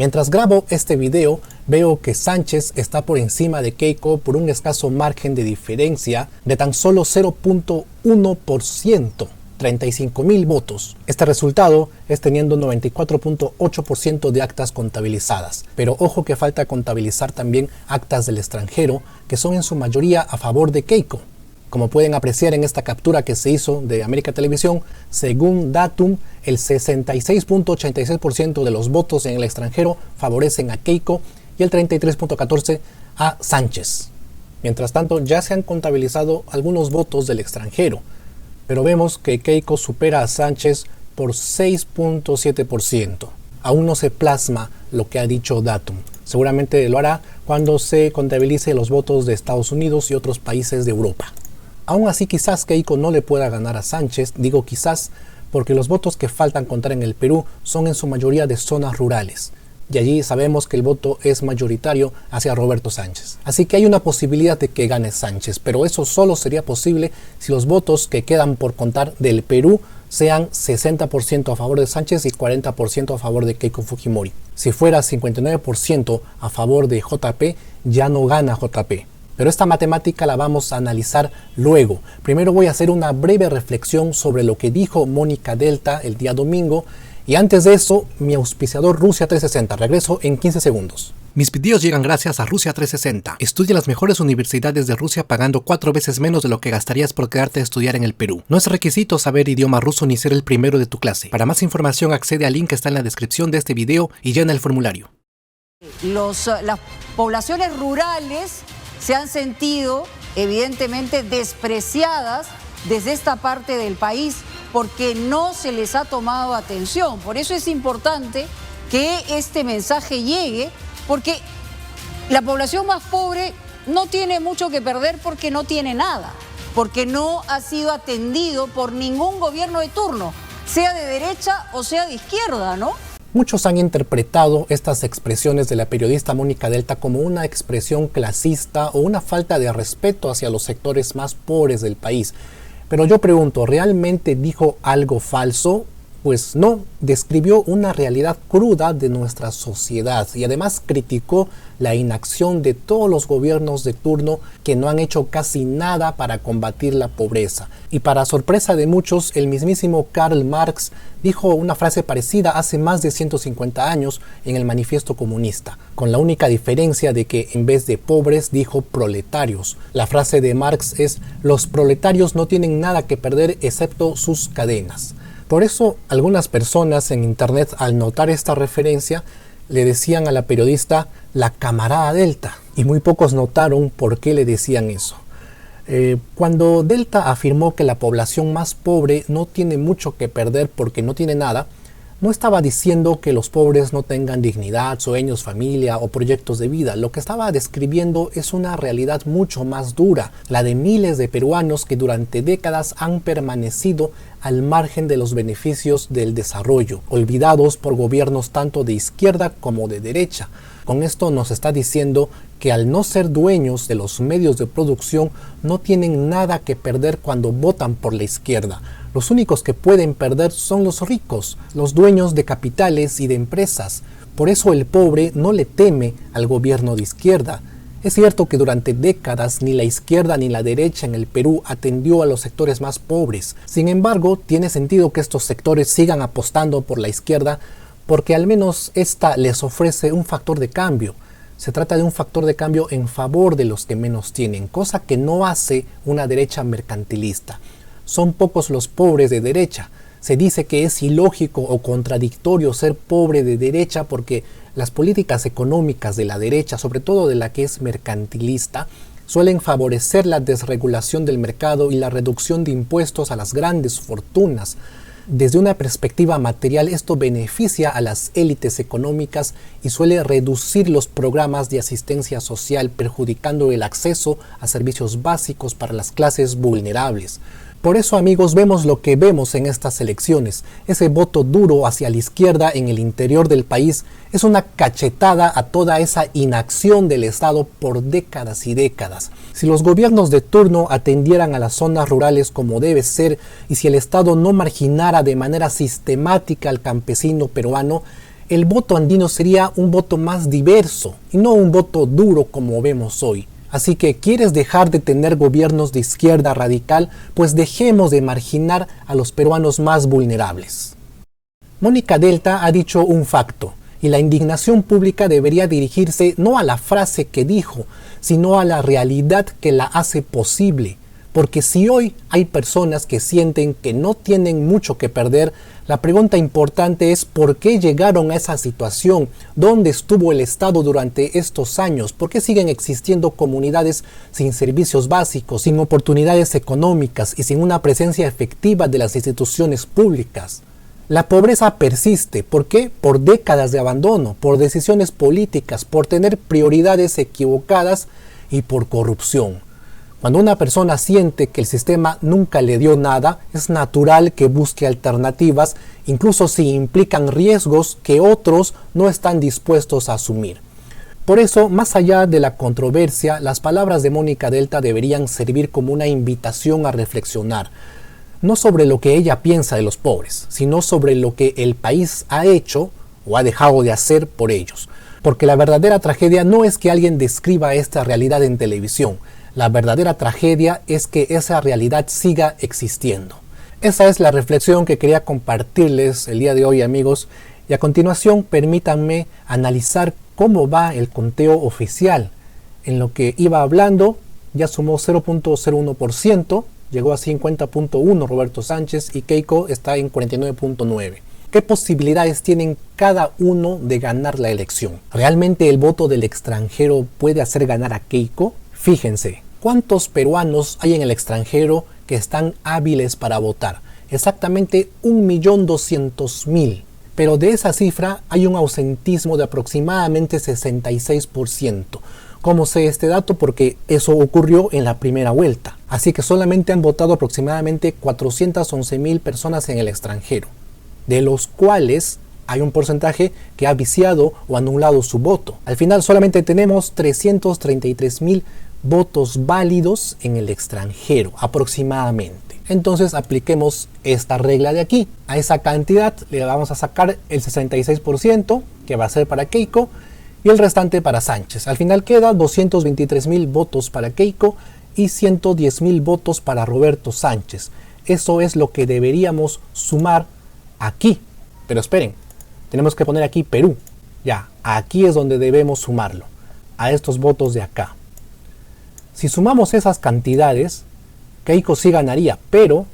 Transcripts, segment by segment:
Mientras grabo este video, veo que Sánchez está por encima de Keiko por un escaso margen de diferencia de tan solo 0.1%. 35.000 votos. Este resultado es teniendo 94.8% de actas contabilizadas. Pero ojo que falta contabilizar también actas del extranjero, que son en su mayoría a favor de Keiko. Como pueden apreciar en esta captura que se hizo de América Televisión, según Datum, el 66.86% de los votos en el extranjero favorecen a Keiko y el 33.14% a Sánchez. Mientras tanto, ya se han contabilizado algunos votos del extranjero, pero vemos que Keiko supera a Sánchez por 6.7%. Aún no se plasma lo que ha dicho Datum. Seguramente lo hará cuando se contabilice los votos de Estados Unidos y otros países de Europa. Aún así, quizás Keiko no le pueda ganar a Sánchez, digo quizás, porque los votos que faltan contar en el Perú son en su mayoría de zonas rurales. Y allí sabemos que el voto es mayoritario hacia Roberto Sánchez. Así que hay una posibilidad de que gane Sánchez, pero eso solo sería posible si los votos que quedan por contar del Perú sean 60% a favor de Sánchez y 40% a favor de Keiko Fujimori. Si fuera 59% a favor de JP, ya no gana JP. Pero esta matemática la vamos a analizar luego. Primero voy a hacer una breve reflexión sobre lo que dijo Mónica Delta el día domingo. Y antes de eso, mi auspiciador Rusia 360. Regreso en 15 segundos. Mis videos llegan gracias a Rusia 360. Estudia en las mejores universidades de Rusia pagando 4 veces menos de lo que gastarías por quedarte a estudiar en el Perú. No es requisito saber idioma ruso ni ser el primero de tu clase. Para más información accede al link que está en la descripción de este video y llena el formulario. Las poblaciones rurales se han sentido evidentemente despreciadas desde esta parte del país porque no se les ha tomado atención. Por eso es importante que este mensaje llegue, porque la población más pobre no tiene mucho que perder porque no tiene nada, porque no ha sido atendido por ningún gobierno de turno, sea de derecha o sea de izquierda, ¿no? Muchos han interpretado estas expresiones de la periodista Mónica Delta como una expresión clasista o una falta de respeto hacia los sectores más pobres del país. Pero yo pregunto, ¿realmente dijo algo falso? Pues no, describió una realidad cruda de nuestra sociedad y además criticó la inacción de todos los gobiernos de turno que no han hecho casi nada para combatir la pobreza. Y para sorpresa de muchos, el mismísimo Karl Marx dijo una frase parecida hace más de 150 años en el Manifiesto Comunista, con la única diferencia de que en vez de pobres dijo proletarios. La frase de Marx es: los proletarios no tienen nada que perder excepto sus cadenas. Por eso, algunas personas en internet, al notar esta referencia, le decían a la periodista la camarada Delta, y muy pocos notaron por qué le decían eso. Cuando Delta afirmó que la población más pobre no tiene mucho que perder porque no tiene nada, no estaba diciendo que los pobres no tengan dignidad, sueños, familia o proyectos de vida. Lo que estaba describiendo es una realidad mucho más dura, la de miles de peruanos que durante décadas han permanecido al margen de los beneficios del desarrollo, olvidados por gobiernos tanto de izquierda como de derecha. Con esto nos está diciendo que al no ser dueños de los medios de producción no tienen nada que perder cuando votan por la izquierda. Los únicos que pueden perder son los ricos, los dueños de capitales y de empresas. Por eso el pobre no le teme al gobierno de izquierda. Es cierto que durante décadas ni la izquierda ni la derecha en el Perú atendió a los sectores más pobres. Sin embargo, tiene sentido que estos sectores sigan apostando por la izquierda porque al menos esta les ofrece un factor de cambio. Se trata de un factor de cambio en favor de los que menos tienen, cosa que no hace una derecha mercantilista. Son pocos los pobres de derecha. Se dice que es ilógico o contradictorio ser pobre de derecha porque las políticas económicas de la derecha, sobre todo de la que es mercantilista, suelen favorecer la desregulación del mercado y la reducción de impuestos a las grandes fortunas. Desde una perspectiva material, esto beneficia a las élites económicas y suele reducir los programas de asistencia social, perjudicando el acceso a servicios básicos para las clases vulnerables. Por eso, amigos, vemos lo que vemos en estas elecciones. Ese voto duro hacia la izquierda en el interior del país es una cachetada a toda esa inacción del Estado por décadas y décadas. Si los gobiernos de turno atendieran a las zonas rurales como debe ser y si el Estado no marginara de manera sistemática al campesino peruano, el voto andino sería un voto más diverso y no un voto duro como vemos hoy. Así que ¿quieres dejar de tener gobiernos de izquierda radical? Pues dejemos de marginar a los peruanos más vulnerables. Mónica Delta ha dicho un facto, y la indignación pública debería dirigirse no a la frase que dijo, sino a la realidad que la hace posible. Porque si hoy hay personas que sienten que no tienen mucho que perder, la pregunta importante es ¿por qué llegaron a esa situación? ¿Dónde estuvo el Estado durante estos años? ¿Por qué siguen existiendo comunidades sin servicios básicos, sin oportunidades económicas y sin una presencia efectiva de las instituciones públicas? La pobreza persiste. ¿Por qué? Por décadas de abandono, por decisiones políticas, por tener prioridades equivocadas y por corrupción. Cuando una persona siente que el sistema nunca le dio nada, es natural que busque alternativas, incluso si implican riesgos que otros no están dispuestos a asumir. Por eso, más allá de la controversia, las palabras de Mónica Delta deberían servir como una invitación a reflexionar, no sobre lo que ella piensa de los pobres, sino sobre lo que el país ha hecho o ha dejado de hacer por ellos. Porque la verdadera tragedia no es que alguien describa esta realidad en televisión. La verdadera tragedia es que esa realidad siga existiendo. Esa es la reflexión que quería compartirles el día de hoy, amigos. Y a continuación, permítanme analizar cómo va el conteo oficial. En lo que iba hablando, ya sumó 0.01%, llegó a 50.1 Roberto Sánchez y Keiko está en 49.9. ¿Qué posibilidades tienen cada uno de ganar la elección? ¿Realmente el voto del extranjero puede hacer ganar a Keiko? Fíjense, ¿cuántos peruanos hay en el extranjero que están hábiles para votar? Exactamente 1.200.000. Pero de esa cifra hay un ausentismo de aproximadamente 66%. ¿Cómo sé este dato? Porque eso ocurrió en la primera vuelta. Así que solamente han votado aproximadamente 411.000 personas en el extranjero, de los cuales hay un porcentaje que ha viciado o anulado su voto. Al final solamente tenemos 333.000 votos válidos en el extranjero, aproximadamente. Entonces apliquemos esta regla de aquí. A esa cantidad le vamos a sacar el 66%, que va a ser para Keiko, y el restante para Sánchez. Al final queda 223.000 votos para Keiko y 110.000 votos para Roberto Sánchez. Eso es lo que deberíamos sumar aquí. Pero esperen, tenemos que poner aquí Perú. Ya, aquí es donde debemos sumarlo, a estos votos de acá. Si sumamos esas cantidades, Keiko sí ganaría, pero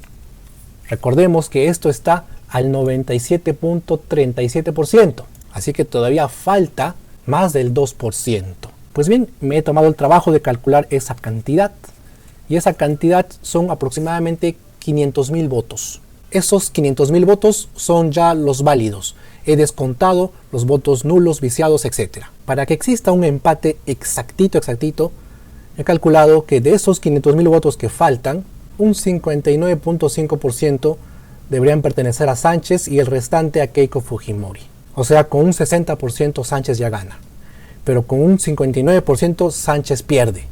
recordemos que esto está al 97.37%, así que todavía falta más del 2%. Pues bien, me he tomado el trabajo de calcular esa cantidad, y esa cantidad son aproximadamente 500.000 votos. Esos 500.000 votos son ya los válidos. He descontado los votos nulos, viciados, etc. Para que exista un empate exactito, he calculado que de esos 500.000 votos que faltan, un 59.5% deberían pertenecer a Sánchez y el restante a Keiko Fujimori. O sea, con un 60% Sánchez ya gana, pero con un 59% Sánchez pierde.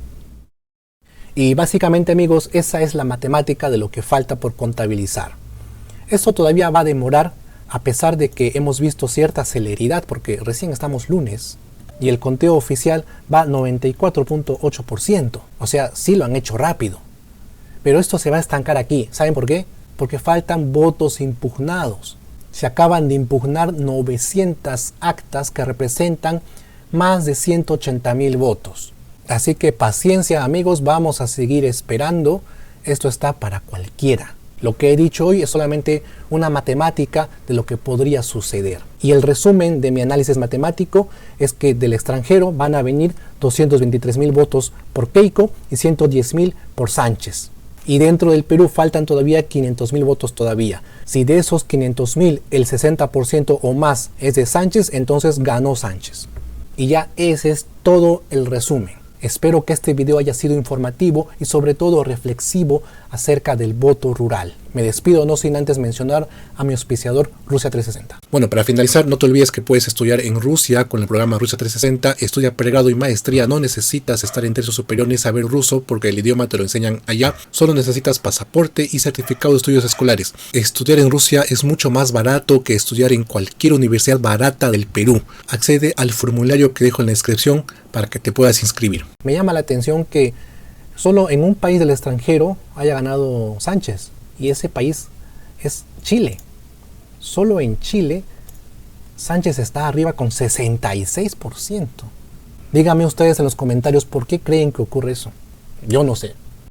Y básicamente, amigos, esa es la matemática de lo que falta por contabilizar. Esto todavía va a demorar, a pesar de que hemos visto cierta celeridad, porque recién estamos lunes y el conteo oficial va a 94.8%. O sea, sí lo han hecho rápido. Pero esto se va a estancar aquí. ¿Saben por qué? Porque faltan votos impugnados. Se acaban de impugnar 900 actas que representan más de 180.000 votos. Así que paciencia, amigos, vamos a seguir esperando. Esto está para cualquiera. Lo que he dicho hoy es solamente una matemática de lo que podría suceder. Y el resumen de mi análisis matemático es que del extranjero van a venir 223.000 votos por Keiko y 110.000 por Sánchez. Y dentro del Perú faltan todavía 500.000 votos todavía. Si de esos 500.000 el 60% o más es de Sánchez, entonces ganó Sánchez. Y ya ese es todo el resumen. Espero que este video haya sido informativo y sobre todo reflexivo acerca del voto rural. Me despido no sin antes mencionar a mi auspiciador Rusia 360. Bueno, para finalizar, no te olvides que puedes estudiar en Rusia con el programa Rusia 360. Estudia pregrado y maestría. No necesitas estar en tercio superior ni saber ruso porque el idioma te lo enseñan allá. Solo necesitas pasaporte y certificado de estudios escolares. Estudiar en Rusia es mucho más barato que estudiar en cualquier universidad barata del Perú. Accede al formulario que dejo en la descripción para que te puedas inscribir. Me llama la atención que solo en un país del extranjero haya ganado Sánchez, y ese país es Chile. Solo en Chile Sánchez está arriba con 66%. Díganme ustedes en los comentarios por qué creen que ocurre eso. Yo no sé.